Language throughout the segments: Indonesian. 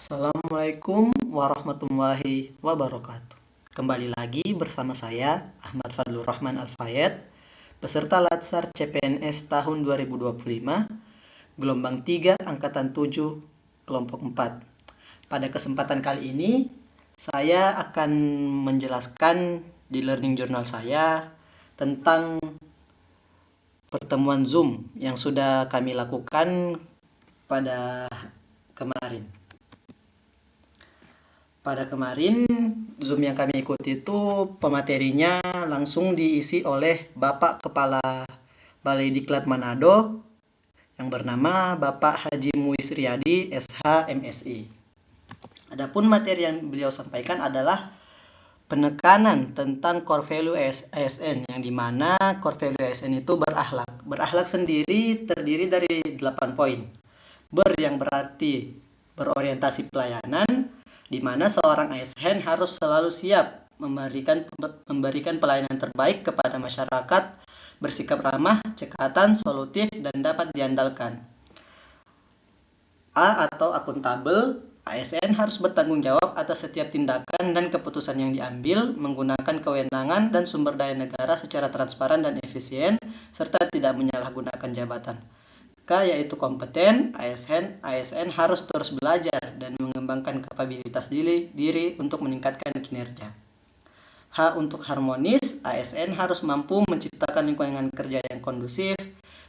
Assalamualaikum warahmatullahi wabarakatuh. Kembali lagi bersama saya Ahmad Fadlur Rahman Al-Fayed, peserta Latsar CPNS tahun 2025, gelombang 3 angkatan 7, kelompok 4. Pada kesempatan kali ini, saya akan menjelaskan di learning journal saya tentang pertemuan Zoom yang sudah kami lakukan pada kemarin. Pada kemarin, Zoom yang kami ikuti itu pematerinya langsung diisi oleh Bapak Kepala Balai Diklat Manado yang bernama Bapak Haji Muiz Riyadi, SH, MSI. Adapun materi yang beliau sampaikan adalah penekanan tentang core value ASN, yang dimana core value ASN itu berakhlak. Berakhlak sendiri terdiri dari 8 poin. Yang berarti berorientasi pelayanan, di mana seorang ASN harus selalu siap memberikan pelayanan terbaik kepada masyarakat, bersikap ramah, cekatan, solutif, dan dapat diandalkan. A atau akuntabel, ASN harus bertanggung jawab atas setiap tindakan dan keputusan yang diambil, menggunakan kewenangan dan sumber daya negara secara transparan dan efisien, serta tidak menyalahgunakan jabatan. K yaitu kompeten, ASN harus terus belajar dan mengembangkan kapabilitas diri untuk meningkatkan kinerja. H untuk harmonis, ASN harus mampu menciptakan lingkungan kerja yang kondusif,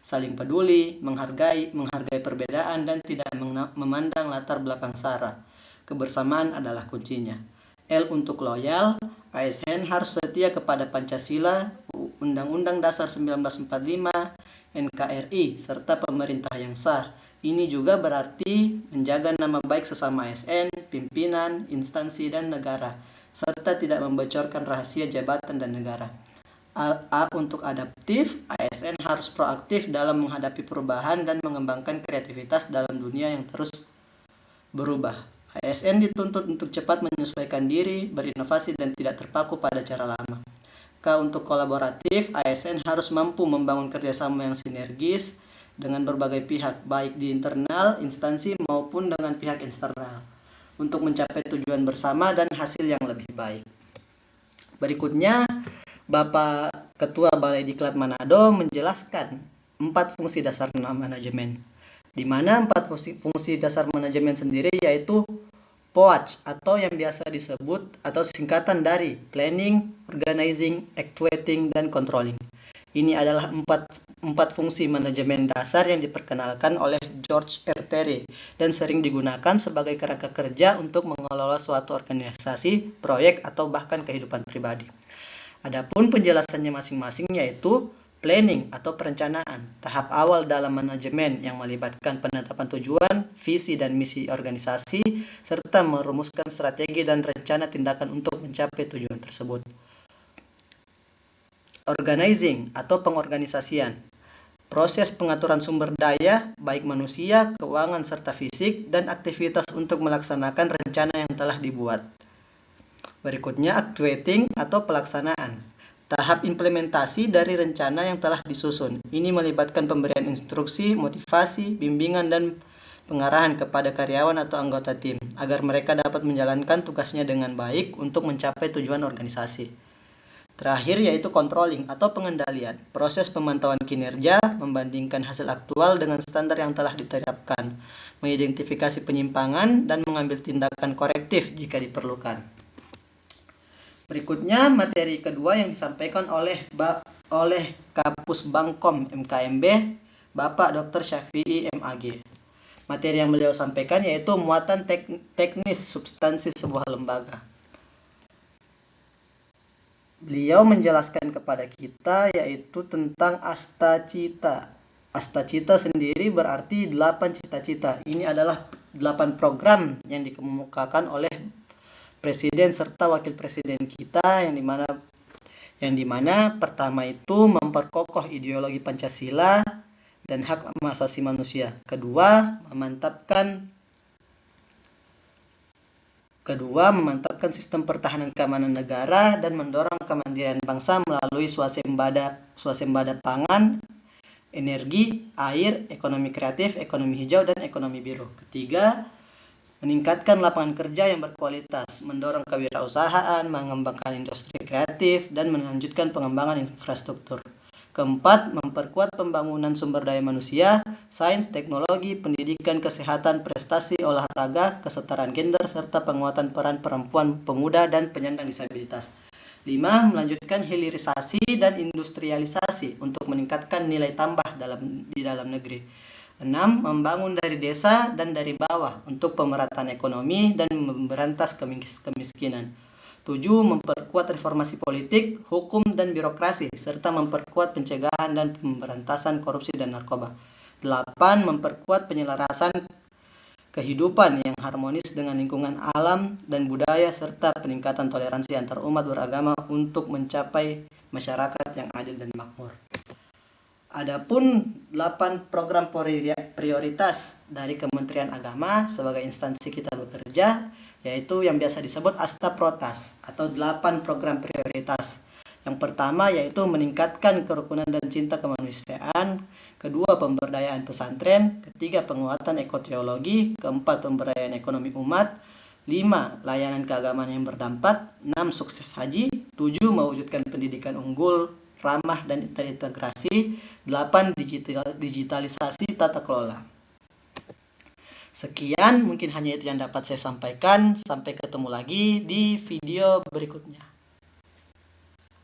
saling peduli, menghargai perbedaan, dan tidak memandang latar belakang sara. Kebersamaan adalah kuncinya. L untuk loyal, ASN harus setia kepada Pancasila, Undang-Undang Dasar 1945, NKRI, serta pemerintah yang sah. Ini juga berarti menjaga nama baik sesama ASN, pimpinan, instansi, dan negara, serta tidak membocorkan rahasia jabatan dan negara. A untuk adaptif, ASN harus proaktif dalam menghadapi perubahan dan mengembangkan kreativitas dalam dunia yang terus berubah. ASN dituntut untuk cepat menyesuaikan diri, berinovasi, dan tidak terpaku pada cara lama. K untuk kolaboratif, ASN harus mampu membangun kerjasama yang sinergis dengan berbagai pihak, baik di internal instansi maupun dengan pihak eksternal, untuk mencapai tujuan bersama dan hasil yang lebih baik. Berikutnya, Bapak Ketua Balai Diklat Manado menjelaskan 4 fungsi dasar manajemen, di mana 4 fungsi dasar manajemen sendiri yaitu POAC atau yang biasa disebut atau singkatan dari Planning, Organizing, Actuating, dan Controlling. Ini adalah 4 fungsi manajemen dasar yang diperkenalkan oleh George R. Terry dan sering digunakan sebagai kerangka kerja untuk mengelola suatu organisasi, proyek, atau bahkan kehidupan pribadi. Adapun penjelasannya masing-masing yaitu planning atau perencanaan, tahap awal dalam manajemen yang melibatkan penetapan tujuan, visi dan misi organisasi, serta merumuskan strategi dan rencana tindakan untuk mencapai tujuan tersebut. Organizing atau pengorganisasian, proses pengaturan sumber daya, baik manusia, keuangan, serta fisik, dan aktivitas untuk melaksanakan rencana yang telah dibuat. Berikutnya, actuating atau pelaksanaan, tahap implementasi dari rencana yang telah disusun. Ini melibatkan pemberian instruksi, motivasi, bimbingan, dan pengarahan kepada karyawan atau anggota tim, agar mereka dapat menjalankan tugasnya dengan baik untuk mencapai tujuan organisasi. Terakhir yaitu controlling atau pengendalian, proses pemantauan kinerja, membandingkan hasil aktual dengan standar yang telah diterapkan, mengidentifikasi penyimpangan, dan mengambil tindakan korektif jika diperlukan. Berikutnya materi kedua yang disampaikan oleh Kapus Bangkom MKMB, Bapak Dr. Syafi'i MAG. Materi yang beliau sampaikan yaitu muatan teknis substansi sebuah lembaga. Beliau menjelaskan kepada kita yaitu tentang Astacita. Astacita sendiri berarti 8 cita-cita. Ini adalah 8 program yang dikemukakan oleh Presiden serta Wakil Presiden kita yang dimana pertama itu memperkokoh ideologi Pancasila dan hak asasi manusia. Kedua, memantapkan sistem pertahanan keamanan negara dan mendorong kemandirian bangsa melalui swasembada pangan, energi, air, ekonomi kreatif, ekonomi hijau, dan ekonomi biru. Ketiga, meningkatkan lapangan kerja yang berkualitas, mendorong kewirausahaan, mengembangkan industri kreatif, dan melanjutkan pengembangan infrastruktur. Keempat, memperkuat pembangunan sumber daya manusia, sains, teknologi, pendidikan, kesehatan, prestasi, olahraga, kesetaraan gender, serta penguatan peran perempuan, pemuda, dan penyandang disabilitas. 5. Melanjutkan hilirisasi dan industrialisasi untuk meningkatkan nilai tambah di dalam negeri. 6. Membangun dari desa dan dari bawah untuk pemerataan ekonomi dan memberantas kemiskinan. 7. Memperkuat reformasi politik, hukum, dan birokrasi, serta memperkuat pencegahan dan pemberantasan korupsi dan narkoba. 8. Memperkuat penyelarasan kehidupan yang harmonis dengan lingkungan alam dan budaya, serta peningkatan toleransi antar umat beragama untuk mencapai masyarakat yang adil dan makmur. Adapun 8 program prioritas dari Kementerian Agama sebagai instansi kita bekerja, yaitu yang biasa disebut Astaprotas atau 8 program prioritas. Yang pertama yaitu meningkatkan kerukunan dan cinta kemanusiaan, kedua pemberdayaan pesantren, ketiga penguatan ekoteologi, keempat pemberdayaan ekonomi umat, 5. Layanan keagamaan yang berdampak, 6. Sukses haji, 7. Mewujudkan pendidikan unggul, ramah dan terintegrasi, 8. Digitalisasi tata kelola. Sekian, mungkin hanya itu yang dapat saya sampaikan. Sampai ketemu lagi di video berikutnya.